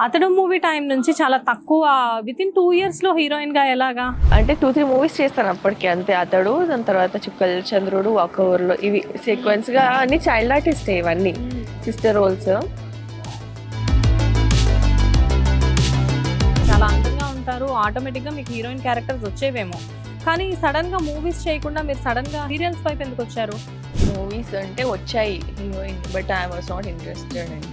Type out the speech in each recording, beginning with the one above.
అతడు movie time నుంచి చాలా తక్కువ వితిన్ 2 ఇయర్స్ లో హీరోయిన్ గా ఎలాగా అంటే 2-3 మూవీస్ చేస్తాను అప్పటికి అంతే. అతడు, దాని తర్వాత చుక్కల చంద్రుడు, ఒక ఊర్లో, ఇవి సీక్వెన్స్ గా అన్ని చైల్డ్ ఆర్టిస్ట్ ఇవన్నీ సిస్టర్ రోల్స్. చాలా అందంగా ఉంటారు, ఆటోమేటిక్ గా మీకు హీరోయిన్ క్యారెక్టర్స్ వచ్చేవేమో. కానీ సడన్ గా మూవీస్ చేయకుండా మీరు సడన్ గా సీరియల్స్ వైపు ఎందుకు వచ్చారు? మూవీస్ అంటే వచ్చాయి heroine, but I was not interested and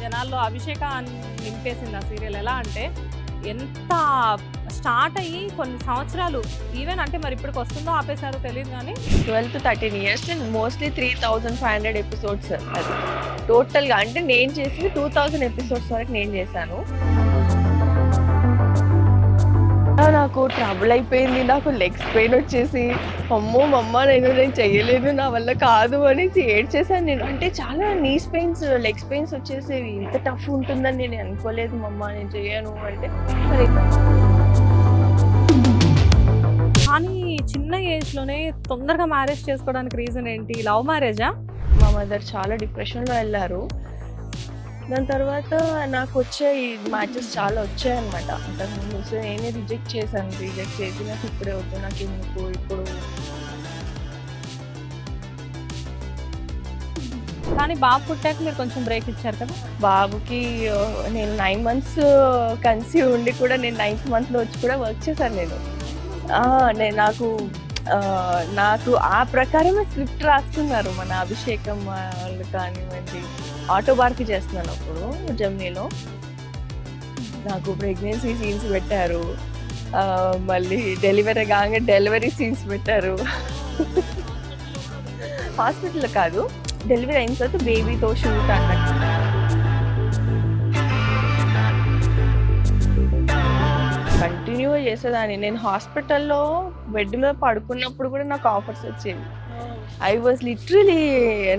జనాల్లో అభిషేక అని నింపేసింది ఆ సీరియల్. ఎలా అంటే ఎంత స్టార్ట్ అయ్యి కొన్ని సంవత్సరాలు ఈవెన్ అంటే మరి ఇప్పటికి వస్తుందో ఆపేశారో తెలియదు కానీ 12 to 13 years and mostly 3500 episodes అది టోటల్గా. అంటే నేను చేసి 2000 ఎపిసోడ్స్ వరకు నేను చేశాను. నాకు ట్రబుల్ అయిపోయింది, నాకు లెగ్స్ పెయిన్ వచ్చేసి అమ్మో మమ్మ నేను చెయ్యలేను, నా వల్ల కాదు అనేసి ఏడ్చేసాను నేను. అంటే చాలా నీస్ పెయిన్స్, లెగ్స్ పెయిన్స్ వచ్చేసేవి. ఇంత టఫ్ ఉంటుందని నేను అనుకోలేదు మమ్మ, నేను చెయ్యను అంటే. మరి కానీ చిన్న ఏజ్ లోనే తొందరగా మ్యారేజ్ చేసుకోవడానికి రీజన్ ఏంటి? లవ్ మ్యారేజా? మా మదర్ చాలా డిప్రెషన్లో వెళ్ళారు. దాని తర్వాత నాకు వచ్చే ఈ మ్యాచెస్ చాలా వచ్చాయన్నమాట అంతకుముందు. సో నేనే రిజెక్ట్ చేశాను. రిజెక్ట్ చేసి నాకు ఇప్పుడే వద్దు, నాకు ఎందుకు ఇప్పుడు. కానీ బాబు పుట్టాక మీరు కొంచెం బ్రేక్ ఇచ్చారు కదా. బాబుకి నేను 9 months కన్సీవ్ ఉండి కూడా నేను 9th monthలో వచ్చి కూడా వర్క్ చేశాను నేను. నాకు ఆ ప్రకారమే స్క్రిప్ట్ రాసుకున్నారు మన అభిషేకం వాళ్ళు కానివ్వండి. ఆటోబార్కి చేస్తున్నాను అప్పుడు జమ్నీలో. నాకు ప్రెగ్నెన్సీ సీన్స్ పెట్టారు, మళ్ళీ డెలివరీ కాగా డెలివరీ సీన్స్ పెట్టారు. హాస్పిటల్లో కాదు, డెలివరీ అయిన తర్వాత బేబీతో షూట్ అన్నట్టు. కంటిన్యూగా చేసేదాన్ని. నేను హాస్పిటల్లో బెడ్లో పడుకున్నప్పుడు కూడా నాకు ఆఫర్స్ వచ్చేవి. ఐ వాజ్ లిటరలీ,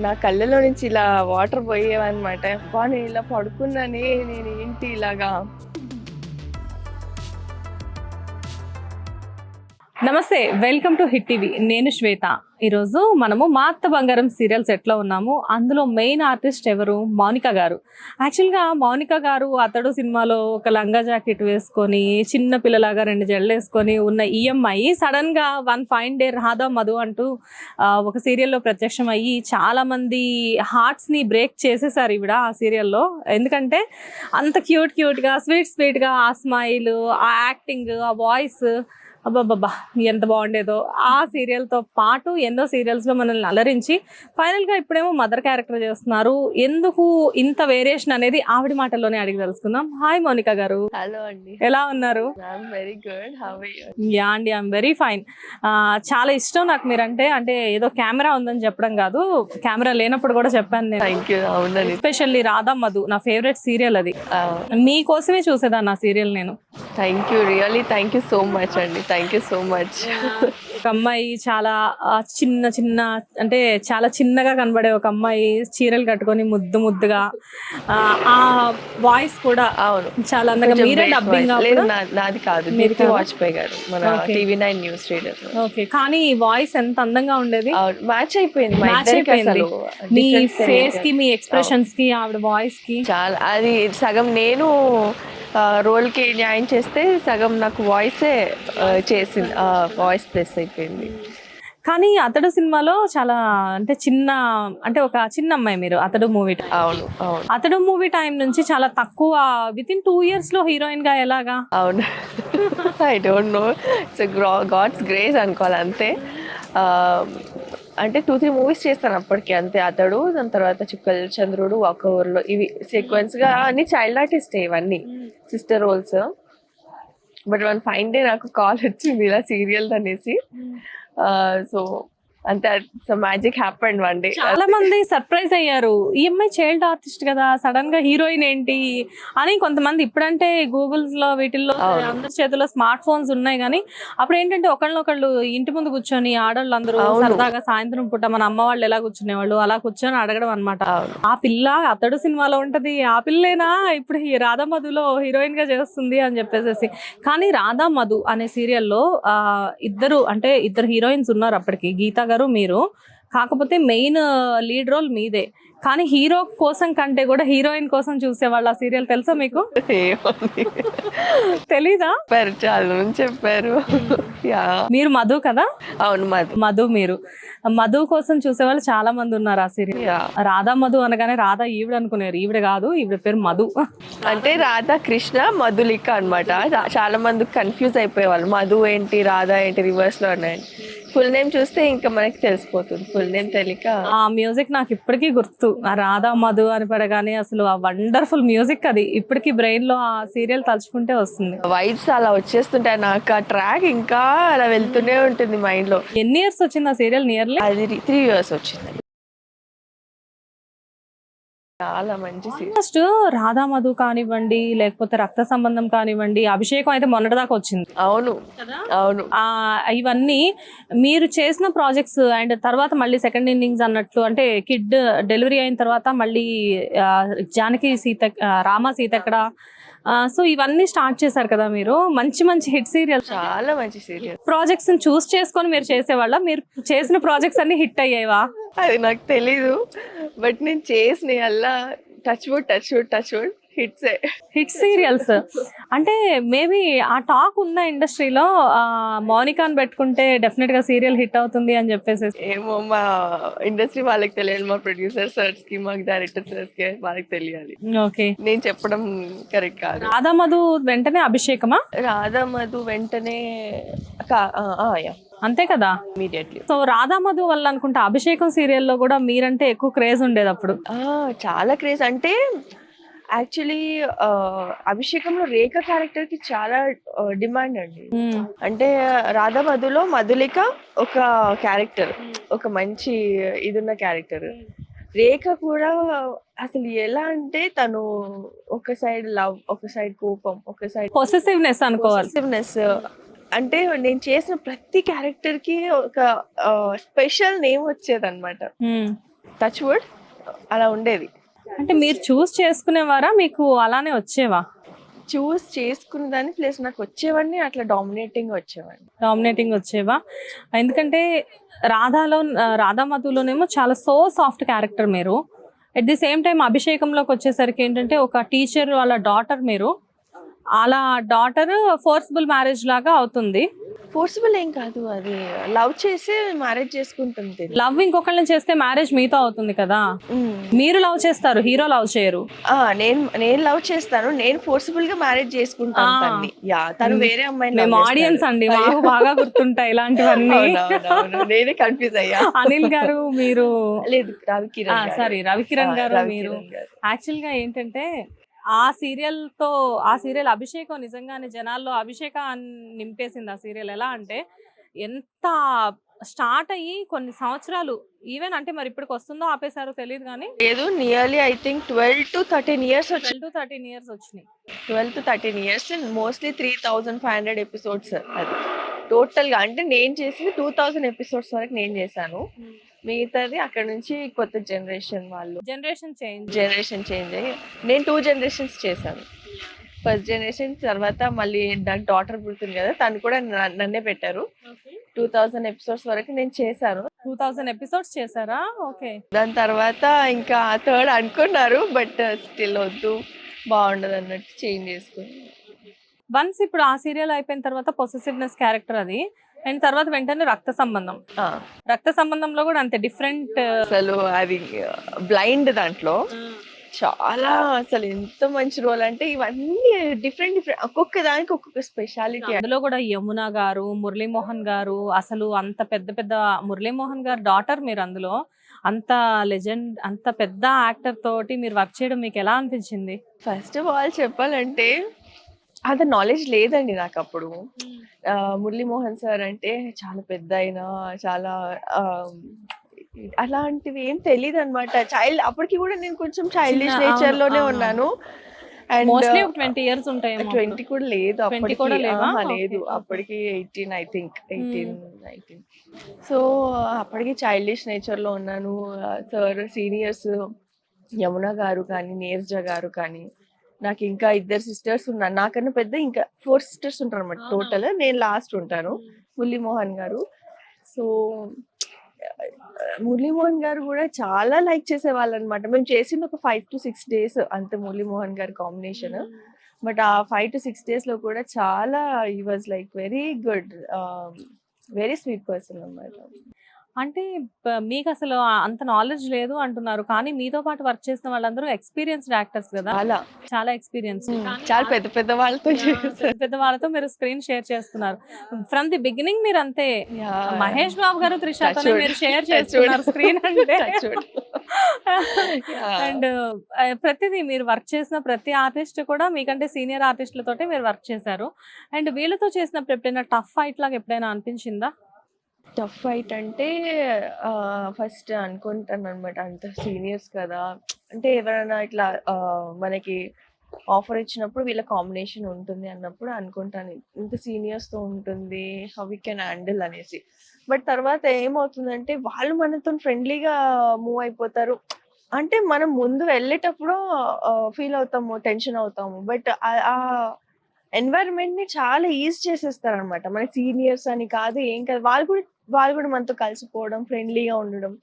నా కళ్ళలో నుంచి ఇలా వాటర్ పోయేవన్నమాట. అబ్బా నేను ఇలా పడుకున్నానే, నేను ఏంటి ఇలాగా. నమస్తే, వెల్కమ్ టు హిట్ టీవీ. నేను శ్వేత. ఈరోజు మనము మా అత్త బంగారం సీరియల్ సెట్లో ఉన్నాము. అందులో మెయిన్ ఆర్టిస్ట్ ఎవరు? మౌనిక గారు. యాక్చువల్గా మౌనిక గారు అతడు సినిమాలో ఒక లంగా జాకెట్ వేసుకొని చిన్న పిల్లలాగా 2 జడలు వేసుకొని ఉన్న ఈ అమ్మాయి సడన్గా one fine day Radha Madhu అంటూ ఒక సీరియల్లో ప్రత్యక్షం అయ్యి చాలామంది హార్ట్స్ని బ్రేక్ చేసేసారు ఈవిడ ఆ సీరియల్లో. ఎందుకంటే అంత క్యూట్గా స్వీట్గా ఆ స్మైల్, ఆ యాక్టింగ్, ఆ వాయిస్, అబ్బాబ్బా ఎంత బాగుండేదో. ఆ సీరియల్తో పాటు ఎన్నో సీరియల్స్లో మనల్ని అలరించి ఫైనల్గా ఇప్పుడేమో మదర్ క్యారెక్టర్ చేస్తున్నారు. ఎందుకు ఇంత వేరియేషన్ అనేది ఆవిడ మాటల్లోనే అడిగి తెలుసుకుందాం. హాయ్ మౌనిక గారు. హలో అండి, ఎలా ఉన్నారు? I'm very good, how are you? Yeah అండి, ఐఎమ్ వెరీ ఫైన్. చాలా ఇష్టం నాకు మీరంటే. అంటే ఏదో కెమెరా ఉందని చెప్పడం కాదు, కెమెరా లేనప్పుడు కూడా చెప్పాను నేను. Thank you. అవునండి, ఎస్పెషల్లీ రాధా మధు నా ఫేవరెట్ సీరియల్. అది మీకోసమే చూసేదాన్ని ఆ సీరియల్ నేను. Thank you, really thank you so much అండి, థ్యాంక్ యూ సో మచ్. ఒక అమ్మాయి చాలా చిన్న అంటే చాలా చిన్నగా కనబడే ఒక అమ్మాయి చీరలు కట్టుకొని ముద్దుగా, ఆ వాయిస్ కూడా అవును చాలా అందంగా. మీరే డబ్బింగ్? నాది కాదు, మీరు వాజ్పేయి గారు, మన TV9 న్యూస్ రీడర్. ఓకే, కానీ ఈ వాయిస్ ఎంత అందంగా ఉండేది. మ్యాచ్ అయిపోయింది, మ్యాచ్ అయిపోయింది మీ ఫేస్ కి, మీ ఎక్స్ప్రెషన్స్ కి, ఆవిడ వాయిస్ కి. చాలా అది సగం నేను రోల్కి న్యాయం చేస్తే సగం నాకు వాయిసే చేసింది, వాయిస్ ప్లస్ అయిపోయింది. కానీ అతడు సినిమాలో చాలా అంటే ఒక చిన్న అమ్మాయి మీరు. అతడు మూవీ. అవును అవును, అతడు మూవీ టైం నుంచి చాలా తక్కువ వితిన్ 2 ఇయర్స్ లో హీరోయిన్ గా ఎలాగా? అవును. I don't know, it's God's grace అనుకోవాలి అంతే. అంటే 2-3 మూవీస్ చేస్తాను అప్పటికి అంతే. అతడు, దాని తర్వాత చుక్కల చంద్రుడు, ఒక ఊర్లో, ఇవి సీక్వెన్స్ గా అన్ని చైల్డ్ ఆర్టిస్ట్ ఇవన్నీ sister roles. But one fine day నాకు కాల్ వచ్చింది ఇలా సీరియల్ అనేసి. సో అంతే, మ్యాజిక్ హ్యాపెండ్ వన్ డే. చాలా మంది సర్ప్రైజ్ అయ్యారు, ఈ అమ్మాయి చైల్డ్ ఆర్టిస్ట్ కదా, సడన్ గా హీరోయిన్ ఏంటి అని. కొంతమంది ఇప్పుడంటే గూగుల్స్ లో వీటిల్లో అందరి చేతుల్లో స్మార్ట్ ఫోన్స్ ఉన్నాయి, కానీ అప్పుడు ఏంటంటే ఒకళ్ళు ఇంటి ముందు కూర్చొని ఆడవాళ్ళు అందరూ సరదాగా సాయంత్రం పూట మన అమ్మ వాళ్ళు ఎలా కూర్చునేవాళ్ళు అలా కూర్చొని అడగడం అనమాట. ఆ పిల్ల అతడు సినిమాలో ఉంటది, ఆ పిల్లేనా ఇప్పుడు రాధా మధులో హీరోయిన్ గా చేస్తుంది అని చెప్పేసి. కానీ రాధా మధు అనే సీరియల్లో ఇద్దరు హీరోయిన్స్ ఉన్నారు అప్పటికి, గీతా గారు, మీరు. కాకపోతే మెయిన్ లీడ్ రోల్ మీదే. కానీ హీరో కోసం కంటే కూడా హీరోయిన్ కోసం చూసేవాళ్ళు ఆ సీరియల్, తెలుసా మీకు? ఏముంది తెలీదా? చెప్పారు, చాలా మంది చెప్పారు. యా మీరు మధు కదా? అవును మధు మీరు మధు కోసం చూసేవాళ్ళు చాలా మంది ఉన్నారు ఆ సీరియల్. యా రాధా మధు అనగానే రాధా ఈవిడ అనుకునేరు, ఈవిడ కాదు, ఈవిడ పేరు మధు. అంటే రాధా కృష్ణ మధులిక అన్నమాట. చాలా మంది కన్ఫ్యూజ్ అయిపోయేవాళ్ళు, మధు ఏంటి రాధా ఏంటి రివర్స్ లో ఉన్నాయి. ఫుల్ నేమ్ చూస్తే ఇంకా మనకి తెలిసిపోతుంది, ఫుల్ నేమ్ తెలియక. ఆ మ్యూజిక్ నాకు ఇప్పటికీ గుర్తు, ఆ రాధా మధు అని పడగానే అసలు ఆ వండర్ఫుల్ మ్యూజిక్, అది ఇప్పటికీ బ్రెయిన్ లో ఆ సీరియల్ తలుచుకుంటే వస్తుంది. వైబ్స్ అలా వచ్చేస్తుంటాయి నాకు, ఆ ట్రాక్ ఇంకా అలా వెళ్తూనే ఉంటుంది మైండ్ లో. ఎన్ని ఇయర్స్ వచ్చింది ఆ సీరియల్? నియర్లీ అది 3 years వచ్చింది. చాలా మంచి సీరియల్. ఫస్ట్ రాధా మధు కానివ్వండి, లేకపోతే రక్త సంబంధం కానివ్వండి, అభిషేకం అయితే మొన్నటిదాకా వచ్చింది. అవును అవును. ఇవన్నీ మీరు చేసిన ప్రాజెక్ట్స్, అండ్ తర్వాత మళ్ళీ సెకండ్ ఇన్నింగ్స్ అన్నట్లు, అంటే కిడ్ డెలివరీ అయిన తర్వాత మళ్ళీ ఆ, జానకి సీత, రామ సీతక్కడ, సో ఇవన్నీ స్టార్ట్ చేశారు కదా మీరు. మంచి మంచి హిట్ సీరియల్స్, చాలా మంచి సీరియల్. ప్రాజెక్ట్స్ చూస్ చేసుకొని మీరు చేసేవాళ్ళ? మీరు చేసిన ప్రాజెక్ట్స్ అన్ని హిట్ అయ్యేవా? అది నాకు తెలీదు, బట్ నేను చేసిన అల్లా టచ్ వుడ్ హిట్సే. హిట్ సీరియల్స్ అంటే మేబీ ఆ టాక్ ఉన్న ఇండస్ట్రీలో మౌనికాని పెట్టుకుంటే డెఫినెట్ గా సీరియల్ హిట్ అవుతుంది అని చెప్పేసి. ఏమో మా ఇండస్ట్రీ వాళ్ళకి తెలియాలి, మా ప్రొడ్యూసర్ సార్స్ కి, మాకు డైరెక్టర్ సార్స్ కి వాళ్ళకి తెలియాలి. ఓకే. నేను చెప్పడం కరెక్ట్ కాదు. రాధా మధు వెంటనే అభిషేకమా? రాధా మధు వెంటనే అంతే కదా, ఇమీడియట్లీ. సో రాధా మధు వల్ల అనుకుంటా అభిషేకం సీరియల్లో కూడా మీరంటే ఎక్కువ క్రేజ్ ఉండేది అప్పుడు. చాలా క్రేజ్. అంటే యాక్చువల్లీ అభిషేకంలో రేఖ క్యారెక్టర్ కి చాలా డిమాండ్ అండి. అంటే రాధా మధులో మధులిక ఒక క్యారెక్టర్, ఒక మంచి ఇదున్న క్యారెక్టర్. రేఖ కూడా అసలు ఎలా అంటే తను ఒక సైడ్ లవ్, ఒక సైడ్ కోపం, ఒక సైడ్ పొసెసివ్నెస్ అనుకోవాలి. పొసెసివ్నెస్. అంటే నేను చేసిన ప్రతి క్యారెక్టర్ కి ఒక స్పెషల్ నేమ్ వచ్చేది అనమాట. టచ్ వుడ్ అలా ఉండేది. అంటే మీరు చూస్ చేసుకునేవారా, మీకు అలానే వచ్చేవా? చూస్ చేసుకున్న దాన్ని ప్లస్ నాకు వచ్చేవాడిని, అట్లా డామినేటింగ్ వచ్చేవా? ఎందుకంటే రాధా మధులోనేమో చాలా సాఫ్ట్ క్యారెక్టర్ మీరు. ఎట్ ది సేమ్ టైం అభిషేకంలోకి వచ్చేసరికి ఏంటంటే ఒక టీచర్ వాళ్ళ డాటర్ మీరు, అలా డాటర్ ఫోర్స్బుల్ మ్యారేజ్ లాగా అవుతుంది. ఫోర్స్బుల్ ఏం కాదు, అది లవ్ చేసి మ్యారేజ్ చేసుకుంటుంది. లవ్ ఇంకొకళ్ళని చేస్తే మ్యారేజ్ మీతో అవుతుంది కదా. మీరు లవ్ చేస్తారు, హీరో లవ్ చేయరు. నేను లవ్ చేస్తాను, నేను ఫోర్స్బుల్ గా మ్యారేజ్ చేసుకుంటాను తన్ని. యా, తను వేరే అమ్మాయిని. మేము ఆడియన్స్ అండి, మాకు బాగా గుర్తుంటాయి ఇలాంటివన్నీ. నేనే కన్ఫ్యూజ్ అయ్యా. అనిల్ గారు మీరు, లేదు రవికిరణ్ గారు మీరు. యాక్చువల్ గా ఏంటంటే ఆ సీరియల్ అభిషేకం నిజంగానే జనాల్లో అభిషేకాన్ని నింపేసింది ఆ సీరియల్. ఎలా అంటే ఎంత స్టార్ట్ అయ్యి కొన్ని సంవత్సరాలు, ఈవెన్ అంటే మరి ఇప్పటికి వస్తుందో ఆపేశారో తెలియదు కానీ, లేదు nearly I think 12 to 13 years వచ్చినాయి. 12 to 13 years, మోస్ట్లీ 3500 ఎపిసోడ్స్. అది టోటల్ గా. అంటే నేను చేసింది 2000 ఎపిసోడ్స్ వరకు నేను చేశాను. మిగతాది అక్కడ నుంచి కొత్త జనరేషన్ వాళ్ళు, జనరేషన్ చేంజ్ అయ్యి నేను 2 generations చేశాను. ఫస్ట్ జనరేషన్ తర్వాత మళ్ళీ నాకు డాటర్ పుడుతుంది కదా, తను కూడా నన్నే పెట్టారు. 2000 ఎపిసోడ్స్ వరకు నేను చేశాను. 2000 ఎపిసోడ్స్ చేశారా? ఓకే. దాని తర్వాత ఇంకా థర్డ్ అనుకున్నారు, బట్ స్టిల్ వద్దు, బాగుండదు అన్నట్టు చేంజ్ చేసుకుని. వన్స్ ఇప్పుడు ఆ సీరియల్ అయిపోయిన తర్వాత పొసెసివ్నెస్ క్యారెక్టర్ అది, అండ్ తర్వాత వెంటనే రక్త సంబంధంలో కూడా అంతే డిఫరెంట్. అసలు అది బ్లైండ్, దాంట్లో చాలా అసలు ఎంత మంచి రోల్ అంటే ఇవన్నీ డిఫరెంట్ ఒక్కొక్క దానికి ఒక్కొక్క స్పెషాలిటీ. అందులో కూడా యమున గారు, మురళీమోహన్ గారు, అసలు అంత పెద్ద మురళీమోహన్ గారు డాటర్ మీరు. అందులో అంత లెజెండ్, అంత పెద్ద యాక్టర్ తోటి మీరు వర్క్ చేయడం మీకు ఎలా అనిపించింది? ఫస్ట్ ఆఫ్ ఆల్ చెప్పాలంటే అంత నాలెడ్జ్ లేదండి నాకు అప్పుడు. మురళీమోహన్ సార్ అంటే చాలా పెద్ద అయినా, చాలా అలాంటివి ఏం తెలియదు అనమాట. అప్పటికి కూడా నేను కొంచెం చైల్డిష్ నేచర్ లోనే ఉన్నాను. అండ్ 20 years ఉంటాయి. 20 కూడా లేదు అప్పటికి. లేదు, అప్పటికి 18 ఐ థింక్, 18-19. సో అప్పటికి చైల్డిష్ నేచర్ లో ఉన్నాను. సార్ సీనియర్స్ యమున గారు కానీ, నీరజ గారు కానీ, నాకు ఇంకా 2 sisters ఉన్నారు. నాకన్నా పెద్ద ఇంకా 4 sisters ఉంటారు అనమాట టోటల్. నేను లాస్ట్ ఉంటాను, మురళీమోహన్ గారు. సో మురళీమోహన్ గారు కూడా చాలా లైక్ చేసేవాళ్ళు అనమాట. మేము చేసింది ఒక 5 to 6 days అంతే మురళీమోహన్ గారి కాంబినేషన్. బట్ ఆ 5 to 6 days లో కూడా చాలా he was like very good, very sweet person అన్నమాట. అంటే మీకు అసలు అంత నాలెడ్జ్ లేదు అంటున్నారు. కానీ మీతో పాటు వర్క్ చేసిన వాళ్ళందరూ ఎక్స్‌పీరియన్స్‌డ్ యాక్టర్స్ గదా! చాలా చాలా ఎక్స్‌పీరియన్స్. చాలా పెద్ద పెద్ద వాళ్ళతో చేశారు. పెద్ద వాళ్ళతో మీరు స్క్రీన్ షేర్ చేస్తున్నారు. ఫ్రమ్ ది బిగినింగ్ మీరంతే. మహేష్ బాబు గారు, త్రిషతోనే మీరు షేర్ చేస్తున్నారు స్క్రీన్ అంటే. అండ్ ప్రతిదీ మీరు వర్క్ చేసిన ప్రతి ఆర్టిస్ట్ కూడా మీకంటే సీనియర్ ఆర్టిస్ట్‌లతోటే మీరు వర్క్ చేశారు. అండ్ వీళ్ళతో చేసినప్పుడు ఎప్పుడైనా టఫ్ ఫైట్ లాగా ఎప్పుడైనా అనిపించిందా? టఫ్ ఫైట్ అంటే ఫస్ట్ అనుకుంటాను అనమాట, అంత సీనియర్స్ కదా, అంటే ఎవరైనా ఇట్లా మనకి ఆఫర్ ఇచ్చినప్పుడు వీళ్ళ కాంబినేషన్ ఉంటుంది అన్నప్పుడు అనుకుంటాను ఇంత సీనియర్స్ తో ఉంటుంది, హౌ వీ కెన్ హ్యాండిల్ అనేసి. బట్ తర్వాత ఏమవుతుందంటే వాళ్ళు మనతో ఫ్రెండ్లీగా మూవ్ అయిపోతారు. అంటే మనం ముందు వెళ్ళేటప్పుడు ఫీల్ అవుతాము, టెన్షన్ అవుతాము. బట్ ఆ ఎన్వైరన్మెంట్ ని చాలా ఈజ్ చేసేస్తారు అనమాట. మన సీనియర్స్ అని కాదు, ఏం కాదు, వాళ్ళు కూడా మనతో కలిసిపోవడం, ఫ్రెండ్లీగా ఉండడం,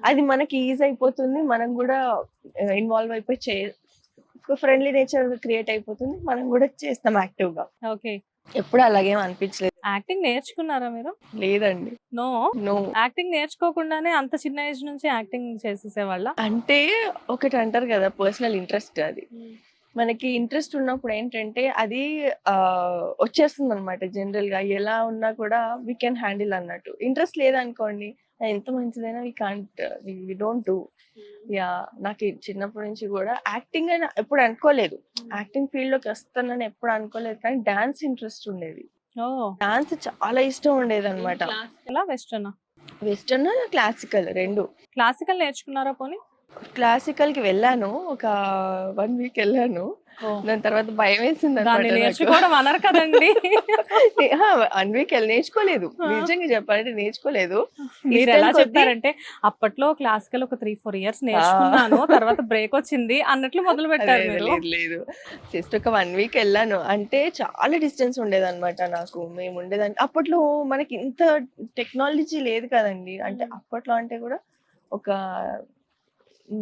అది మనకి ఈజ్ అయిపోతుంది. మనం కూడా ఇన్వాల్వ్ అయిపోయి ఫ్రెండ్లీ నేచర్ క్రియేట్ అయిపోతుంది. మనం కూడా చేస్తాం యాక్టివ్ గా. ఓకే. ఎప్పుడు అలాగేం అనిపించలేదు. యాక్టింగ్ నేర్చుకున్నారా మీరు? లేదండి, నో. నో. యాక్టింగ్ నేర్చుకోకుండానే అంత చిన్న ఏజ్ నుంచి యాక్టింగ్ చేసేసేవాళ్ళా? అంటే ఒకటి అంటారు కదా, పర్సనల్ ఇంట్రెస్ట్ అది. మనకి ఇంట్రెస్ట్ ఉన్నప్పుడు ఏంటంటే అది వచ్చేస్తుంది అనమాట. జనరల్ గా ఎలా ఉన్నా కూడా వీ కెన్ హ్యాండిల్ అన్నట్టు. ఇంట్రెస్ట్ లేదనుకోండి, ఎంత మంచిదైనా we can't, we don't do. Yeah, నాకు చిన్నప్పటి నుంచి కూడా యాక్టింగ్ అని ఎప్పుడు అనుకోలేదు. యాక్టింగ్ ఫీల్డ్ లోకి వస్తానని ఎప్పుడు అనుకోలేదు. కానీ డాన్స్ ఇంట్రెస్ట్ ఉండేది. ఓహ్! డాన్స్ చాలా ఇష్టం ఉండేది అనమాట. క్లాసికలా? వెస్టర్నా? వెస్టర్న్, క్లాసికల్ రెండు. క్లాసికల్ నేర్చుకున్నారా పోనీ? క్లాసికల్ కి వెళ్ళాను, ఒక 1 week వెళ్ళాను. ఓహ్! దాని తర్వాత భయం వేసింది దాన్ని అనమాట నాకు. నేర్చుకోవడం అనరు కదండి. 1 week నేర్చుకోలేదు, నిజంగా చెప్పాలంటే నేర్చుకోలేదు. మీరు ఎలా ఇష్టం కొద్దీ చెప్పారంటే అప్పట్లో క్లాసికల్ ఒక 3-4 ఇయర్స్ నేర్చుకున్నాను, తర్వాత బ్రేక్ వచ్చింది అన్నట్లు మొదలు పెట్టారు లేదు మీరు. లేదు లేదు, జస్ట్ ఒక 1 week వెళ్ళాను. అంటే చాలా డిస్టెన్స్ ఉండేదన్నమాట నాకు. మేము ఉండేదాన్ని అప్పట్లో మనకి ఇంత టెక్నాలజీ లేదు కదండి. అంటే అప్పట్లో అంటే కూడా ఒక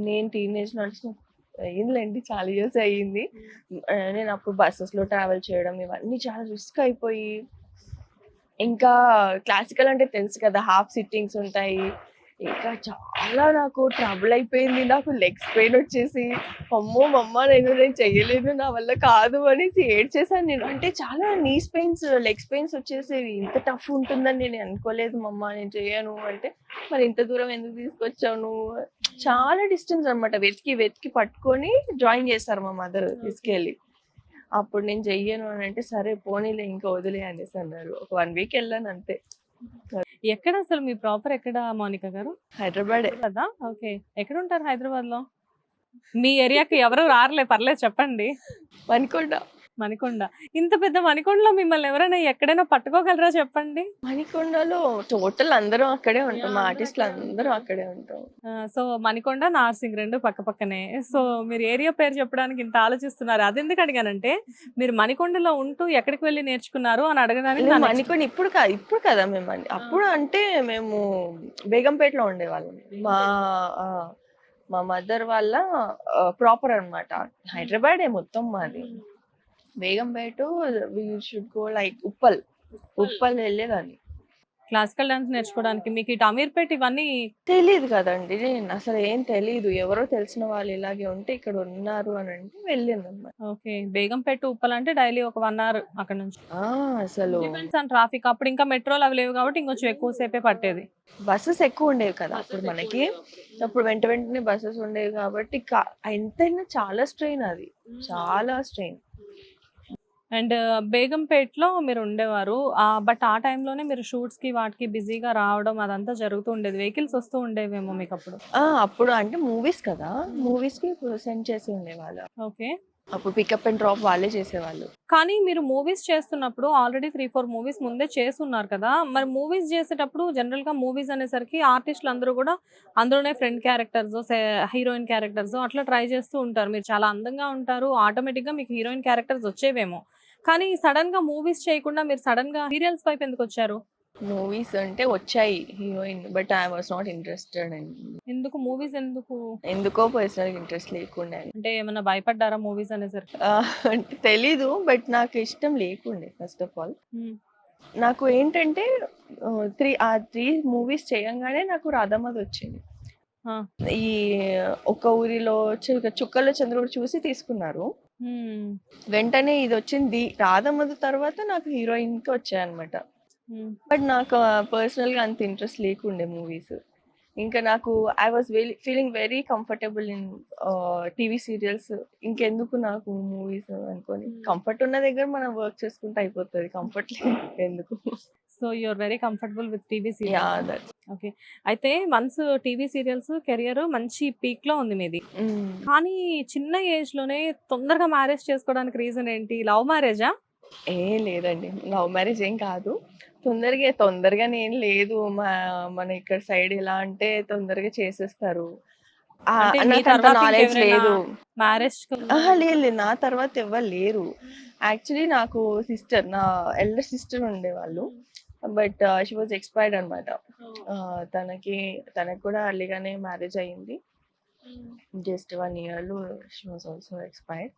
నేను టీనేజ్ నడిచిన అయ్యిందిలేండి, చాలా ఇయర్స్ అయ్యింది. నేను అప్పుడు buses లో ట్రావెల్ చేయడం ఇవన్నీ చాలా రిస్క్ అయిపోయి, ఇంకా క్లాసికల్ అంటే తెలుసు కదా, హాఫ్ సిట్టింగ్స్ ఉంటాయి. ఇంకా చాలా నాకు ట్రబుల్ అయిపోయింది. నాకు లెగ్స్ పెయిన్ వచ్చేసి, అమ్మో మమ్మ నేను చెయ్యలేను, నా వల్ల కాదు అనేసి ఏడ్చేసాను నేను. అంటే చాలా నీస్ పెయిన్స్, లెగ్స్ పెయిన్స్ వచ్చేసేవి. ఇంత టఫ్ ఉంటుందని నేను అనుకోలేదు మమ్మ, నేను చెయ్యను అంటే, మరి ఇంత దూరం ఎందుకు తీసుకొచ్చావు నువ్వు? చాలా డిస్టెన్స్ అన్నమాట. వెతికి వెతికి పట్టుకొని జాయిన్ చేశారు మా మదర్ తీసుకెళ్ళి. అప్పుడు నేను చెయ్యను అని అంటే, సరే పోనీలే ఇంకా వదిలే అనేసి అన్నారు. ఒక 1 week వెళ్ళాను అంతే. ఎక్కడ అసలు మీ ప్రాపర్ ఎక్కడ మౌనిక గారు? హైదరాబాదే. కదా? ఓకే. ఎక్కడ ఉంటారు హైదరాబాద్‌లో? మీ ఏరియాకి ఎవరు రారులే, పర్లేదు చెప్పండి. మణికొండ. మణికొండ. ఇంత పెద్ద మణికొండలో మిమ్మల్ని ఎవరైనా ఎక్కడైనా పట్టుకోగలరా చెప్పండి? మణికొండలో టోటల్ అందరం అక్కడే ఉంటాం. మా ఆర్టిస్టులు అందరం అక్కడే ఉంటాం. సో, మణికొండ, నార్సింగ్ 2 పక్కపక్కనే. సో, మీరు ఏరియా పేరు చెప్పడానికి ఇంత ఆలోచిస్తున్నారు. అదెందుకు అడిగానంటే, మీరు మణికొండలో ఉంటూ ఎక్కడికి వెళ్లి నేర్చుకున్నారు అని అడగడానికి మేము నా నెక్స్ట్ మణికొండ ఇప్పుడు కదా మేము అప్పుడు అంటే మేము బేగంపేటలో ఉండేవాళ్ళం. ఆ, మా మదర్ వాళ్ళ ప్రాపర్ అన్నమాట. హైదరాబాదే మొత్తం మాది. Begumpet, we should go like Uppal వెళ్ళేదాన్ని. క్లాసికల్ డాన్స్ నేర్చుకోవడానికి మీకు ఇటు అమీర్పేట్ ఇవన్నీ తెలీదు కదండి, నేను అసలు ఏం తెలీదు. ఎవరో తెలిసిన వాళ్ళు ఇలాగే ఉంటే ఇక్కడ ఉన్నారు అని అంటే వెళ్ళింది అనమాట. ఓకే. బేగంపేట టు ఉప్పల్ అంటే డైలీ ఒక 1 అవర్ అక్కడ నుంచి. అసలు డిపెండ్స్ ఆన్ ట్రాఫిక్. అప్పుడు ఇంకా మెట్రోలు అవి లేవు కాబట్టి ఇంకొంచెం ఎక్కువ సేపే పట్టేది. బస్సెస్ ఎక్కువ ఉండేవి కదా అప్పుడు మనకి. అప్పుడు వెంటనే బస్సెస్ ఉండేవి కాబట్టి ఎంతైనా చాలా స్ట్రెయిన్, అది చాలా స్ట్రెయిన్. అండ్ బేగంపేటలో మీరు ఉండేవారు. బట్ ఆ టైంలోనే మీరు షూట్స్‌కి వాటికి బిజీగా రావడం అదంతా జరుగుతూ ఉండేది. వెహికల్స్ వస్తూ ఉండేవేమో మీకప్పుడు. అప్పుడు అంటే మూవీస్ కదా, మూవీస్ కి సెండ్ చేసి ఉండేవాళ్ళు. ఓకే. అప్పుడు పికప్ అండ్ డ్రాప్ వాళ్ళే చేసేవాళ్ళు. కానీ మీరు మూవీస్ చేస్తున్నప్పుడు ఆల్రెడీ 3-4 మూవీస్ ముందే చేసున్నారు కదా! మరి మూవీస్ చేసేటప్పుడు జనరల్‌గా మూవీస్ అనేసరికి ఆర్టిస్టులు అందరూ కూడా అందులోనే ఫ్రెండ్ క్యారెక్టర్స్, హీరోయిన్ క్యారెక్టర్స్ అట్లా ట్రై చేస్తూ ఉంటారు. మీరు చాలా అందంగా ఉంటారు. ఆటోమేటిక్‌గా మీకు హీరోయిన్ క్యారెక్టర్స్ వచ్చేవేమో. కానీ సడెన్‌గా మూవీస్ చేయకుండా మీరు సడెన్‌గా సీరియల్స్ వైపు ఎందుకొచ్చారు? మూవీస్ అంటే వచ్చాయి heroine, but I was not interested అండి. ఎందుకు మూవీస్ ఎందుకు? ఎందుకో పర్సనల్ ఇంట్రెస్ట్ లేకుండే. అంటే ఏమన్నా భయపడ్డారా మూవీస్ అనేసరికి? అంటే తెలీదు, బట్ నాకు ఇష్టం లేకుండే ఫస్ట్ ఆఫ్ ఆల్. హ్మ్. నాకు ఏంటంటే 3 మూవీస్ చేయంగానే నాకు రాధామధు వచ్చింది. ఆ! ఈ ఒక్క ఊరిలో చుక్కల్లో చంద్రుడు చూసి తీసుకున్నారు. హ్మ్. వెంటనే ఇది వచ్చింది. రాధామధు తర్వాత నాకు హీరోయిన్‌కి వచ్చాయన్నమాట. హ్మ్. బట్ నాకు పర్సనల్‌గా అంత ఇంట్రెస్ట్ లేకుండే మూవీస్. ఇంకా నాకు I was feeling very comfortable in TV serials. ఇంకెందుకు నాకు మూవీస్ అనుకోని, కంఫర్ట్ ఉన్న దగ్గర మనం వర్క్ చేసుకుంటే అయిపోతది. కంఫర్ట్ లేదు ఎందుకు. So you are very comfortable with TV yeah! Serials. That. Okay. అయితే వన్స్ టీవీ సీరియల్స్ కెరియర్ మంచి పీక్‌లో ఉంది మీది. హ్మ్. కానీ చిన్న ఏజ్‌లోనే తొందరగా మ్యారేజ్ చేసుకోవడానికి రీజన్ ఏంటి? లవ్ మ్యారేజా? లేదండి. లవ్ మ్యారేజ్ ఏం కాదు. తొందరగానేం లేదు. మన ఇక్కడ సైడ్ ఎలా అంటే తొందరగా చేసేస్తారు. అంటే మీ నాకంత తర్వాత నాలెడ్జ్ ఇంకెవరైనా లేదు. మ్యారేజ్‌కి లేదు, లేదు. నా తర్వాత ఎవ్వరు లేరు. యాక్చువల్లీ నాకు నా ఎల్డర్ సిస్టర్ ఉండేవాళ్ళు. బట్ షీ వాస్ ఎక్స్‌పైర్డ్ అనమాట. తనకి కూడా ఎర్లీగానే మ్యారేజ్ అయింది. జస్ట్ 1 ఇయర్‌లో she was also expired.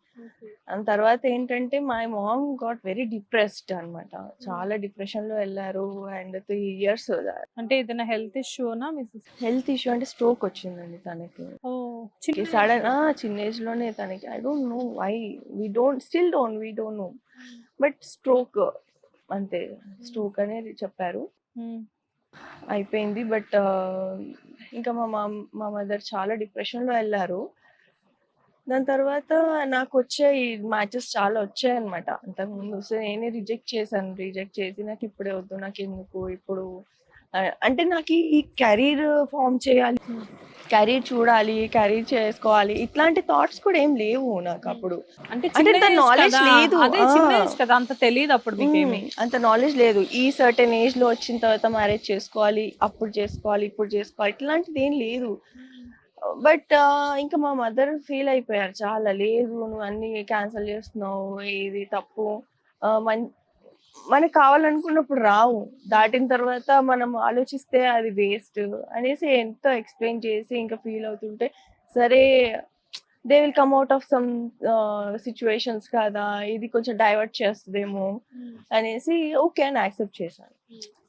And తర్వాత ఏంటంటే my mom got very depressed అనమాట. చాలా డిప్రెషన్‌లో ఎళ్లారు. అండ్ 3 ఇయర్స్ అంటే ఏదైనా హెల్త్ ఇష్యూనా మీ సిస్టర్? హెల్త్ ఇష్యూ అంటే స్ట్రోక్ వచ్చిందండి తనకి. ఓహ్! చిన్న చిన్న ఏజ్‌లోనే తనకి. I don't know why. We don't know. But stroke అంతే. స్ట్రోక్ అనేది చెప్పారు. హ్మ్. అయిపోయింది. బట్ ఇంకా మా మదర్ చాలా డిప్రెషన్‌లో ఎళ్లారు. దాని తర్వాత నాకొచ్చాయి మ్యాచెస్ చాలా వచ్చాయన్నమాట. అంతకుముందు. సో, నేనే రిజెక్ట్ చేశాను. రిజెక్ట్ చేసి నాకిప్పుడే వద్దు, నాకెందుకు ఇప్పుడు అంటే నాకీ ఈ కెరీర్ ఫార్మ్ చేయాలి, కెరీర్ చూడాలి, కెరీర్ చేసుకోవాలి, ఇట్లాంటి థాట్స్ కూడా ఏం లేవు నాకప్పుడు. అంటే అంటే చిన్న అంత ఏజ్ నాలెడ్జ్ కదా! లేదు. అదే చిన్న ఏజ్ కదా! అంత తెలీదప్పుడు మీకేమి. అంత నాలెడ్జ్ లేదు. ఈ సర్టెన్ ఏజ్‌లో వచ్చిన తర్వాత మ్యారేజ్ చేసుకోవాలి, అప్పుడు చేసుకోవాలి, ఇప్పుడు చేసుకోవాలి, ఇట్లాంటిదేం లేదు. బట్ ఇంకా మా మదర్ ఫీల్ అయిపోయారు చాలా. లేదు, నువ్వు అన్నీ క్యాన్సెల్ చేస్తున్నావు. ఇది తప్పు. ఆహ్, మన్ మనకు కావాలనుకున్నప్పుడు రావు. దాటిన తర్వాత మనం ఆలోచిస్తే అది వేస్ట్ అనేసి ఎంతో ఎక్స్‌ప్లెయిన్ చేసి ఇంకా ఫీల్ అవుతుంటే, సరే they will come out of some situations కదా! ఇది కొంచెం డైవర్ట్ చేస్తదేమో అనేసి ఓకే అని యాక్సెప్ట్ చేశాను.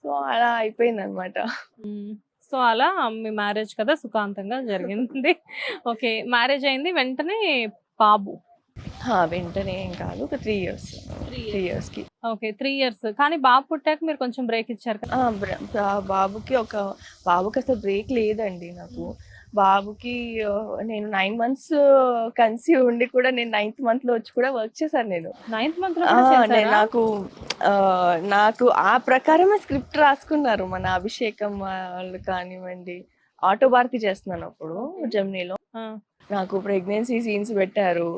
సో, అలా అయిపోయిందనమాట. హ్మ్. సో, అలా మీ మ్యారేజ్ కదా సుఖాంతంగా జరిగింది. ఓకే. మ్యారేజ్ అయింది. వెంటనే బాబు. వెంటనే ఏం కాదు. ఒక 3 ఇయర్స్. 3 ఇయర్స్‌కి. ఓకే. 3 ఇయర్స్. కానీ బాబు పుట్టాక మీరు కొంచెం బ్రేక్ ఇచ్చారు కదా! ఆ! బ్ర బా బాబుకసలు బ్రేక్ లేదండి నాకు. బాబుకి నేను 9 మంత్స్ కన్సీవ్ ఉండి కూడా నేను 9థ్ మంత్‌లో వచ్చి కూడా వర్క్ చేశాను నేను. నైన్త్ మంత్‌లో ఆ! కూడా నేను చేసారా? నాకు ఆ ప్రకారమే స్క్రిప్ట్ రాసుకున్నారు. మన అభిషేకం వాళ్ళు కానివ్వండి, ఆటో భారతి చేస్తున్నానప్పుడు జెమినీలో. ఆ! నాకు ప్రెగ్నెన్సీ సీన్స్ పెట్టారు.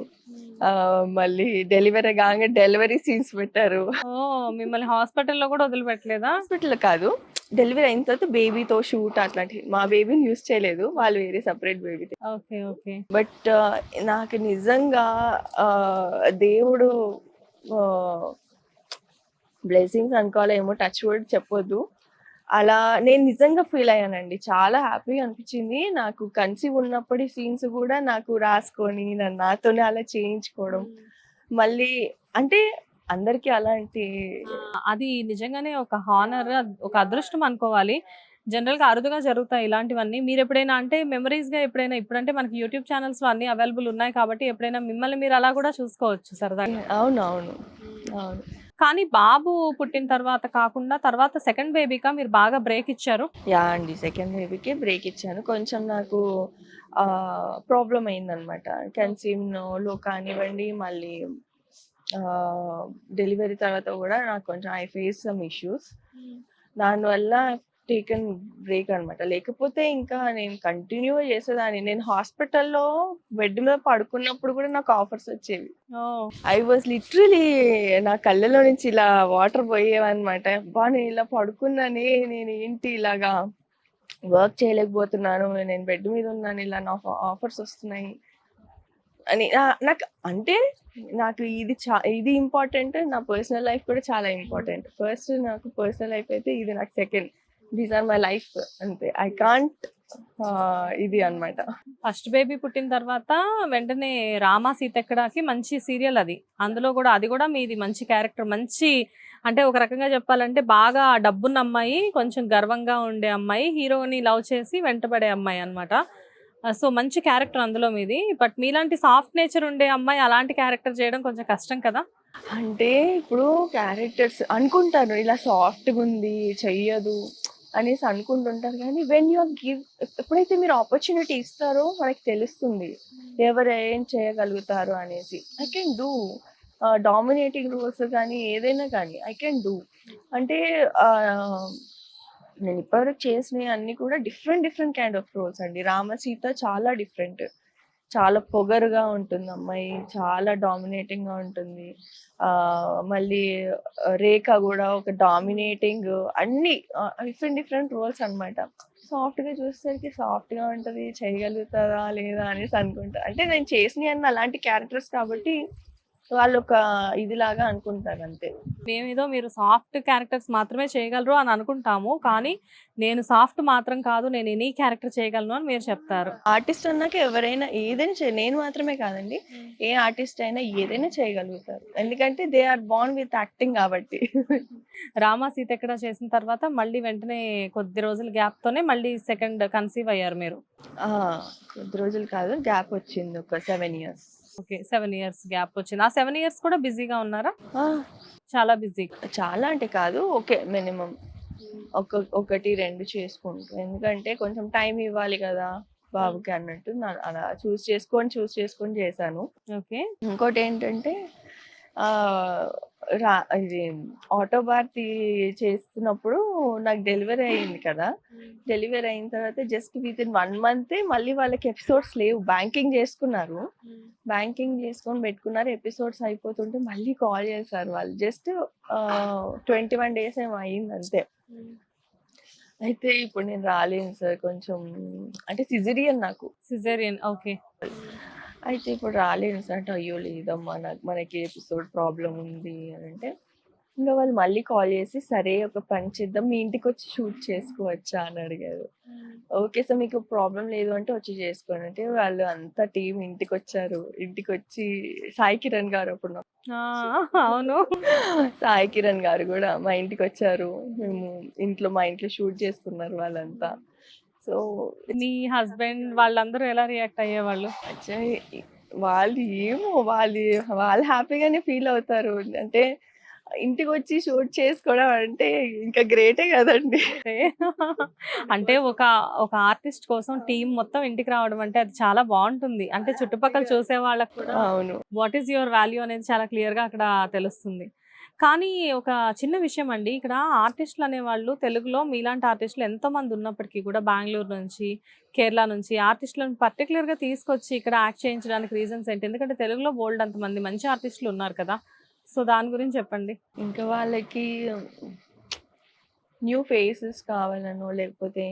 మళ్ళీ డెలివరీ సీన్స్ పెట్టారు. ఓహ్! మిమ్మల్ని హాస్పిటల్‌లో కూడా వదిలిపెట్టలేదా? హాస్పిటల్‌లో కాదు. డెలివరీ అయిన తర్వాత బేబీతో షూట్ అట్లాంటివి. మా బేబీని యూజ్ చేయలేదు. వాళ్ళు వేరే separate baby. Okay. Okay. But నాకు నిజంగా దేవుడు ఆహ్, బ్లెస్సింగ్స్ అనుకోవాలో ఏమో, టచ్ వుడ్ చెప్పొద్దు. అలా నేను నిజంగా ఫీల్ అయ్యానండి. చాలా హ్యాపీగా అనిపించింది. నాకు కన్సీవ్ ఉన్నప్పటి సీన్స్ గూడా నాకు రాసుకొని నాతోనే అలా చేయించుకోవడం. మళ్ళీ అంటే అందరికీ అలాంటి అది నిజంగానే ఒక హానర్. ఒక అదృష్టం అనుకోవాలి. జనరల్‌గా అరుదుగా జరుగుతాయి ఇలాంటివన్నీ. మీరెప్పుడైనా అంటే మెమోరీస్‌గా ఎప్పుడైనా ఇప్పుడంటే మనకి యూట్యూబ్ ఛానెల్స్‌లో అన్నీ అవైలబుల్ ఉన్నాయి కాబట్టి ఎప్పుడైనా మిమ్మల్ని మీరు అలా కూడా చూసుకోవచ్చు సరదాగా. అవునవును. అవును. కానీ బాబు పుట్టిన తర్వాత కాకుండా తర్వాత సెకండ్ బేబీకా మీరు బాగా బ్రేక్ ఇచ్చారు? యాహ్! అండి. సెకండ్ బేబీకే బ్రేక్ ఇచ్చాను. కొంచెం నాకు ప్రాబ్లమ్ అయిందనమాట. కన్సీవ్‌లో కానివ్వండి, మళ్ళీ డెలివరీ తర్వాత గూడా నాకు కొంచెం ఐ ఫేస్ సమ్ ఇష్యూస్. దానివల్ల టేకెన్ బ్రేక్ అనమాట. లేకపోతే ఇంకా నేను కంటిన్యూ‌గా చేసేదాన్ని. నేను హాస్పిటల్‌లో బెడ్ మీద పడుకున్నప్పుడు గూడా నాకు ఆఫర్స్ వచ్చేవి. ఓహ్! ఐ వాస్ లిటరల్లీ నా కళ్ళలో నుంచి ఇలా వాటర్ పోయేవన్నమాట. అబ్బా! నేను ఇలా పడుకున్నానే, నేనేంటి ఇలాగా వర్క్ చేయలేకపోతున్నాను. నేను బెడ్ మీద ఉన్నాను. ఇలా నాకు ఆఫర్స్ వస్తున్నాయి అని నాకు అంటే నాకు ఇది ఇంపార్టెంట్. నా పర్సనల్ లైఫ్ కూడా చాలా ఇంపార్టెంట్. ఫస్ట్ నాకు పర్సనల్ లైఫ్ అయితే, ఇది నాకు second. These are my life అంతే. ఐ కాంట్ ఇది అన్నమాట. ఫస్ట్ బేబీ పుట్టిన తర్వాత వెంటనే రామ సీతెక్కడకి మంచి సీరియల్ అది. అందులో కూడా అది కూడా మీది మంచి క్యారెక్టర్. మంచి అంటే ఒక రకంగా చెప్పాలంటే బాగా డబ్బున్న అమ్మాయి, కొంచెం గర్వంగా ఉండే అమ్మాయి, హీరోని లవ్ చేసి వెంటబడే అమ్మాయి అన్నమాట. సో మంచి క్యారెక్టర్ అందులో మీది. బట్ మీలాంటి సాఫ్ట్ నేచర్ ఉండే అమ్మాయి అలాంటి క్యారెక్టర్ చేయడం కొంచెం కష్టం కదా. అంటే ఇప్పుడు క్యారెక్టర్స్ అనుకుంటారు ఇలా సాఫ్ట్‌గా ఉంది, చెయ్యదు అనేసి అనుకుంటుంటారు. కానీ వెన్ యూ ఎప్పుడైతే మీరు ఆపర్చునిటీ ఇస్తారో మనకి తెలుస్తుంది. ఎవరు ఏం చేయగలుగుతారు అనేసి. I can do dominating roles కానీ ఏదైనా కానీ ఐ కెన్ డూ. అంటే నేను ఇప్పటివరకు చేసినవి అన్నీ కూడా డిఫరెంట్ కైండ్ ఆఫ్ రోల్స్ అండి. రామ, సీత చాలా డిఫరెంట్. చాలా పొగరుగా ఉంటుంది అమ్మాయి. చాలా డామినేటింగ్‌గా ఉంటుంది. మళ్ళీ రేఖ గూడా ఒక డామినేటింగ్, అన్నీ డిఫరెంట్ రోల్స్ అన్నమాట. సాఫ్ట్‌గా చూసేసరికి సాఫ్ట్‌గా ఉంటది. చేయగలుగుతదా లేదా అనేసి అనుకుంటా. అంటే నేను చేసినయన్నీ అలాంటి క్యారెక్టర్స్ కాబట్టి వాళ్ళొక ఇదిలాగా అనుకుంటారు అంతే. మేమేదో మీరు సాఫ్ట్ క్యారెక్టర్స్ మాత్రమే చేయగలరు అని అనుకుంటాము. కానీ నేను సాఫ్ట్ మాత్రం కాదు, నేను ఎనీ క్యారెక్టర్ చేయగలను అని మీరు చెప్తారు. ఆర్టిస్ట్ అన్నాక ఎవరైనా ఏదైనా నేను మాత్రమే కాదండి. ఏ ఆర్టిస్ట్ అయినా ఏదైనా చేయగలుగుతారు. ఎందుకంటే they are born with acting కాబట్టి. రామ సీతెక్కడ చేసిన తర్వాత మళ్ళీ వెంటనే కొద్ది రోజుల గ్యాప్‌తోనే మళ్ళీ సెకండ్ కన్సీవ్ అయ్యారు మీరు. ఆ! కొద్ది రోజులు కాదు, గ్యాప్ వచ్చింది ఒక 7 ఇయర్స్. ఓకే. 7 ఇయర్స్ గ్యాప్ వచ్చింది. ఆ 7 ఇయర్స్ కూడా బిజీగా ఉన్నారా? ఆ! చాలా బిజీ. చాలా అంటే కాదు. ఓకే. మినిమమ్ ఒకటి, 2 చేసుకుంటూ. ఎందుకంటే కొంచెం టైం ఇవ్వాలి కదా బాబుకి అన్నట్టు అలా చూస్ చేసుకొని చేశాను. ఓకే. ఇంకోటేంటంటే ఆహ్, ఇది ఆటో భారతి చేస్తున్నప్పుడు నాకు డెలివరీ అయింది కదా! డెలివరీ అయిన తర్వాత జస్ట్ వితిన్ 1 మంతే మళ్ళీ వాళ్ళకి ఎపిసోడ్స్ లేవు. బ్యాంకింగ్ చేసుకున్నారు. బ్యాంకింగ్ చేసుకొని పెట్టుకున్నారు. ఎపిసోడ్స్ అయిపోతుంటే మళ్ళీ కాల్ చేశారు వాళ్ళు. జస్ట్ 21 డేస్ ఏమో అయింది అంతే. అయితే ఇప్పుడు నేను రాలేను సార్, కొంచెం అంటే సిజేరియన్ నాకు. సిజేరియన్. ఓకే. అయితే ఇప్పుడు రాలేను సార్ అంటే, అయ్యో లేదమ్మా మనకి ఎపిసోడ్ ప్రాబ్లమ్ ఉంది అని అంటే, ఇంకా వాళ్ళు మళ్ళీ కాల్ చేసి, సరే ఒక పని చేద్దాం, మీ ఇంటికి వచ్చి షూట్ చేసుకోవచ్చా అని అడిగారు. ఓకే సార్, మీకు ప్రాబ్లం లేదు అంటే వచ్చి చేసుకోండి అంటే, వాళ్ళు అంతా టీం ఇంటికి వచ్చారు. ఇంటికి వచ్చి సాయి కిరణ్ గారు అప్పుడు ఆ! అవును. సాయి కిరణ్ గారు కూడా మా ఇంటికి వచ్చారు. మా ఇంట్లో షూట్ చేసుకున్నారు వాళ్ళంతా. సో మీ హస్బెండ్ వాళ్ళందరూ ఎలా రియాక్ట్ అయ్యేవాళ్ళు? యాక్చువల్లీ వాళ్ళు ఏమో వాళ్ళు హ్యాపీగానే ఫీల్ అవుతారు. అంటే ఇంటికొచ్చి షూట్ చేసుకోవడం అంటే ఇంకా గ్రేటే కదండీ! అంటే అంటే ఒక ఆర్టిస్ట్ కోసం టీమ్ మొత్తం ఇంటికి రావడం అంటే అది చాలా బావుంటుంది. అంటే చుట్టుపక్కల చూసే వాళ్ళకి కూడా అవును. వాట్ ఈస్ యువర్ వాల్యూ అనేది చాలా క్లియర్‌గా అక్కడ తెలుస్తుంది. కానీ ఒక చిన్న విషయం అండి. ఇక్కడ ఆర్టిస్టులు అనేవాళ్ళు తెలుగులో మీలాంటి ఆర్టిస్టులు ఎంతోమంది ఉన్నప్పటికీ కూడా బెంగుళూరు నుంచి, కేరళ నుంచి ఆర్టిస్టులను పర్టిక్యులర్‌గా తీసుకొచ్చి ఇక్కడ యాక్ట్ చేయించడానికి రీజన్స్ ఏంటి? ఎందుకంటే తెలుగులో బోలెడు అంతమంది మంచి ఆర్టిస్టులు ఉన్నారు కదా! సో, దాని గురించి చెప్పండి. ఇంకా వాళ్ళకి న్యూ ఫేసెస్ కావాలనో లేకపోతే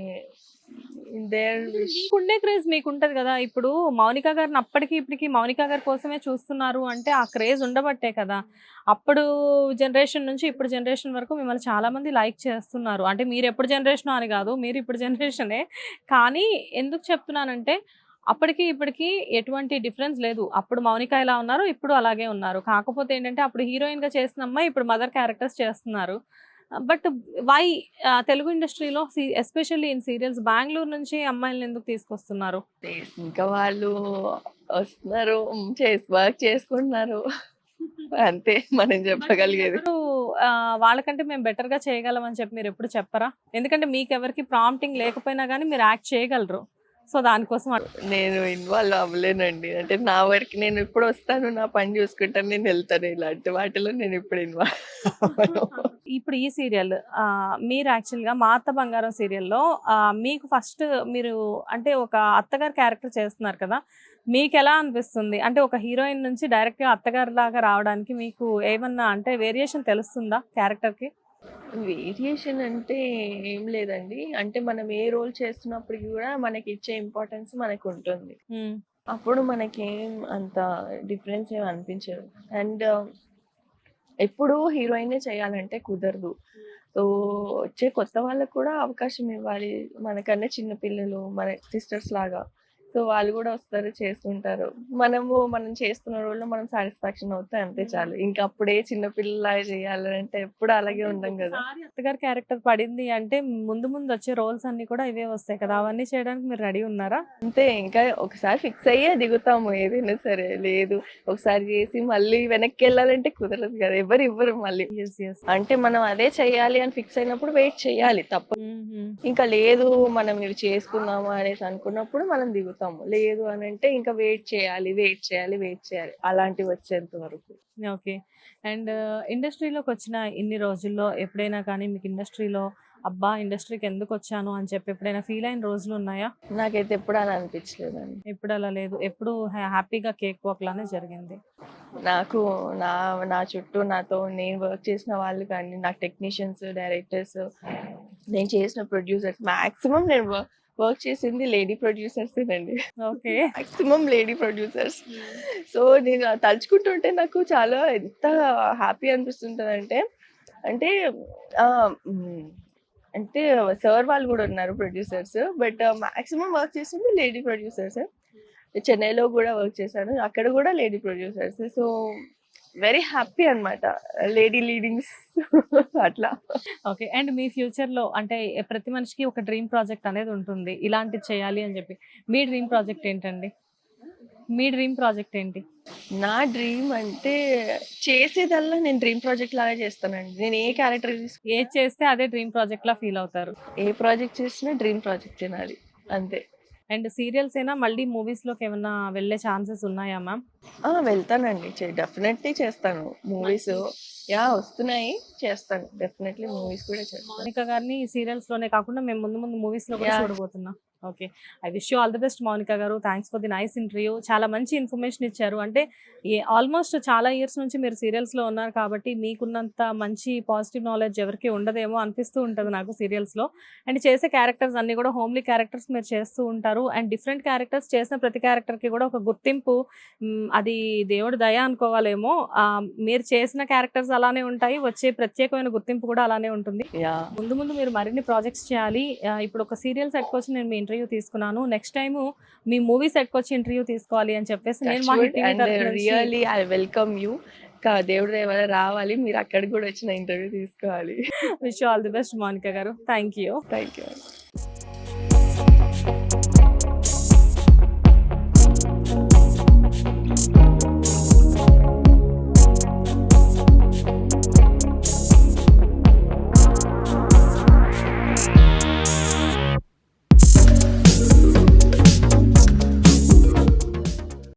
దేర్ విష్. మీకుండే క్రేజ్ మీకుంటది గదా! ఇప్పుడు 'మౌనిక' గారిని అప్పటికి, ఇప్పటికి 'మౌనిక' గారి కోసమే చూస్తున్నారు అంటే, ఆ క్రేజ్ ఉండబట్టే కదా! అప్పుడు జనరేషన్ నుంచి ఇప్పుడు జనరేషన్ వరకు మిమ్మల్ని చాలామంది లైక్ చేస్తున్నారు. అంటే మీరెప్పుడు జనరేషనో అని గాదు. మీరు ఇప్పుడు జనరేషనే. కానీ ఎందుకు చెప్తున్నానంటే, అప్పటికి, ఇప్పటికి ఎటువంటి డిఫరెన్స్ లేదు. అప్పుడు 'మౌనిక' ఎలా ఉన్నారో, ఇప్పుడు అలాగే ఉన్నారు. కాకపోతే ఏంటంటే, అప్పుడు హీరోయిన్‌గా చేసిన అమ్మాయి ఇప్పుడు మదర్ క్యారెక్టర్స్ చేస్తున్నారు. బట్ వై తెలుగు ఇండస్ట్రీలో ఎస్పెషల్లీ ఇన్ సీరియల్స్ బెంగుళూరు నుంచి అమ్మాయిలని ఎందుకు తీసుకొస్తున్నారు? ఇంకా వాళ్ళు వస్తున్నారు, వర్క్ చేసుకుంటున్నారు. అంతే మనం చెప్పగలిగేది. ఇప్పుడు వాళ్ళకంటే మేము బెటర్‌గా చేయగలం అని చెప్పి మీరెప్పుడు చెప్పరా? ఎందుకంటే మీకెవరికీ ప్రాంప్టింగ్ లేకపోయినా గానీ మీరు యాక్ట్ చేయగలరు. సో, దానికోసం నేను ఇన్వాల్వ్ అవ్వలేనండి. అంటే నా వరకు నేను ఎప్పుడు వస్తాను, నా పని చూసుకుంటాను, నేను వెళ్తాను. ఇలాంటి వాటిలో నేను ఇప్పుడు ఇన్వాల్వ్ అవ్వను. ఇప్పుడు ఈ సీరియల్ మీరు యాక్చువల్‌గా 'మా అత్త బంగారం' సీరియల్‌లో మీకు ఫస్ట్ మీరు అంటే ఒక అత్తగారి క్యారెక్టర్ చేస్తున్నారు కదా! మీకెలా అనిపిస్తుంది? అంటే ఒక హీరోయిన్ నుంచి డైరెక్ట్‌గా అత్తగారిలాగా రావడానికి మీకు ఏమన్నా అంటే వేరియేషన్ తెలుస్తుందా క్యారెక్టర్‌కి? వేరియేషన్ అంటే ఏం లేదండి. అంటే మనం ఏ రోల్ చేస్తున్నప్పటికి కూడా మనకి ఇచ్చే ఇంపార్టెన్స్ మనకుంటుంది. హ్మ్. అప్పుడు మనకేం అంత డిఫరెన్స్ ఏమి అనిపించదు. అండ్ ఎప్పుడు హీరోయినే చేయాలంటే కుదరదు. సో, వచ్చే కొత్త వాళ్ళకి కూడా అవకాశం ఇవ్వాలి. మనకన్నా చిన్న పిల్లలు, మన సిస్టర్స్ లాగా. సో, వాళ్ళు గూడా వస్తారు, చేస్తుంటారు. మనం చేస్తున్న రోల్‌లో మనం సాటిస్ఫాక్షన్ అవుతే అంతే చాలు. ఇంకా అప్పుడే చిన్న పిల్లలాగా చేయాలంటే ఎప్పుడు అలాగే ఉండం గదా! ఒకసారి అత్తగారి క్యారెక్టర్ పడింది అంటే ముందు ముందు వచ్చే రోల్స్ అన్ని కూడా ఇవే వస్తాయి కదా! అవన్నీ చేయడానికి మీరు రెడీ ఉన్నారా? అంతే, ఇంకా ఒకసారి ఫిక్స్ అయ్యే దిగుతాము ఏదైనా సరే. లేదు, ఒకసారి చేసి మళ్ళీ వెనక్కెళ్ళాలంటే కుదరదు గదా! ఎవరు ఇవ్వరు మళ్ళీ. యెస్. యెస్. అంటే మనం అదే చేయాలి అని ఫిక్స్ అయినప్పుడు వెయిట్ చేయాలి తప్పదు. హుహు. ఇంకా లేదు, మనం ఇవి చేసుకుందాము అనేసి అనుకున్నప్పుడు మనం దిగుతాము. లేదు అనంటే ఇంకా వెయిట్ చేయాలి, వెయిట్ చేయాలి, వెయిట్ చేయాలి. అలాంటివి వచ్చేంత వరకు. ఓకే. అండ్ ఇండస్ట్రీలోకొచ్చిన ఇన్ని రోజుల్లో ఎప్పుడైనా కానీ మీకు ఇండస్ట్రీలో అబ్బా! ఇండస్ట్రీకి ఎందుకొచ్చాను అని చెప్పి ఎప్పుడైనా ఫీల్ అయిన రోజులున్నాయా? నాకైతే ఎప్పుడు అలా అనిపించలేదండి. ఎప్పుడు అలా లేదు. ఎప్పుడు హ్యాపీగా కేక్ వాక్ లానే జరిగింది. నాకు నా నా చుట్టూ నాతో నేను వర్క్ చేసిన వాళ్ళు కానీ, నాకు టెక్నీషియన్స్, డైరెక్టర్స్, నేను చేసిన ప్రొడ్యూసర్స్ మాక్సిమం నేను వర్క్ చేసింది లేడీ ప్రొడ్యూసర్సేనండి. Okay. Maximum lady producers. So, నేను అది తలుచుకుంటుంటే నాకు చాలా ఎంత హ్యాపీ అనిపిస్తుంటదంటే, అంటే హ్మ్. అంటే సార్ వాళ్ళు గూడా ఉన్నారు ప్రొడ్యూసర్స్. బట్ మాక్సిమం వర్క్ చేసింది లేడీ ప్రొడ్యూసర్సే. చెన్నైలో గూడా వర్క్ చేశాను. అక్కడ గూడా lady producers. So, very happy అన్నమాట. లేడీ లీడింగ్స్ అట్లా. ఓకే. అండ్ మీ ఫ్యూచర్‌లో అంటే ప్రతి మనిషికి ఒక డ్రీమ్ ప్రాజెక్ట్ అనేది ఉంటుంది. ఇలాంటిది చేయాలి అని చెప్పి. మీ డ్రీమ్ ప్రాజెక్ట్ ఏంటండి? మీ డ్రీమ్ ప్రాజెక్ట్ ఏంటి? నా డ్రీమ్ అంటే చేసేదల్లా నేను డ్రీమ్ ప్రాజెక్ట్ లాగా చేస్తానండి. నేను ఏ క్యారెక్టర్ ఏది చేస్తే అదే డ్రీమ్ ప్రాజెక్ట్‌లా ఫీల్ అవుతారు. ఏ ప్రాజెక్ట్ చేసినా డ్రీమ్ ప్రాజెక్టే నాది. అంతే. అండ్ సీరియల్స్ ఏనా మళ్ళీ మూవీస్‌లోకి ఏమన్నా వెళ్ళే ఛాన్సెస్ ఉన్నాయా మ్యామ్? వెళ్తానండి. డెఫినెట్‌లీ చేస్తాను. మూవీస్ వస్తున్నాయి. చేస్తాను. డెఫినెట్‌లీ మూవీస్ కూడా చేస్తాను. మౌనిక గారిని సీరియల్స్‌లోనే కాకుండా మేము ముందు ముందు మూవీస్‌లో కూడా యాహ్! చూడబోతున్నాం. Okay. I wish you all the best Mounika గారు. Thanks for the nice interview. చాలా మంచి ఇన్ఫర్మేషన్ ఇచ్చారు. అంటే ఆల్మోస్ట్ చాలా ఇయర్స్ నుంచి మీరు సీరియల్స్‌లో ఉన్నారు కాబట్టి మీకున్నంత మంచి పాజిటివ్ నాలెడ్జ్ ఎవరికీ ఉండదేమో అనిపిస్తూ ఉంటది నాకు సీరియల్స్‌లో. అండ్ చేసే క్యారెక్టర్స్ అన్నీ కూడా హోమ్లీ క్యారెక్టర్స్ మీరు చేస్తూ ఉంటారు. అండ్ డిఫరెంట్ క్యారెక్టర్స్ చేసిన ప్రతి క్యారెక్టర్‌కి కూడా ఒక గుర్తింపు అది దేవుడి దయ అనుకోవాలేమో. మీరు చేసిన క్యారెక్టర్స్ అలానే ఉంటాయి. వచ్చే ప్రత్యేకమైన గుర్తింపు కూడా అలానే ఉంటుంది. యాహ్! ముందు ముందు మీరు మరిన్ని ప్రాజెక్ట్స్ చేయాలి. ఇప్పుడు ఒక సీరియల్ సెట్‌కొచ్చి నేను మీ ఇంటర్వ్యూ తీసుకున్నాను. నెక్స్ట్ టైము మీ మూవీ సెట్‌కొచ్చి ఇంటర్వ్యూ తీసుకోవాలి అని చెప్పేసి నేను మా హిట్ టీవీ అండ్ తరఫు నుంచి రియల్లీ ఐ వెల్కమ్ యూ. దేవుడి దయ వల్ల రావాలి. మీరు అక్కడికి గూడా వచ్చి నా ఇంటర్వ్యూ తీసుకోవాలి. Wish you all the best Mounika గారు. Thank you. Thank you.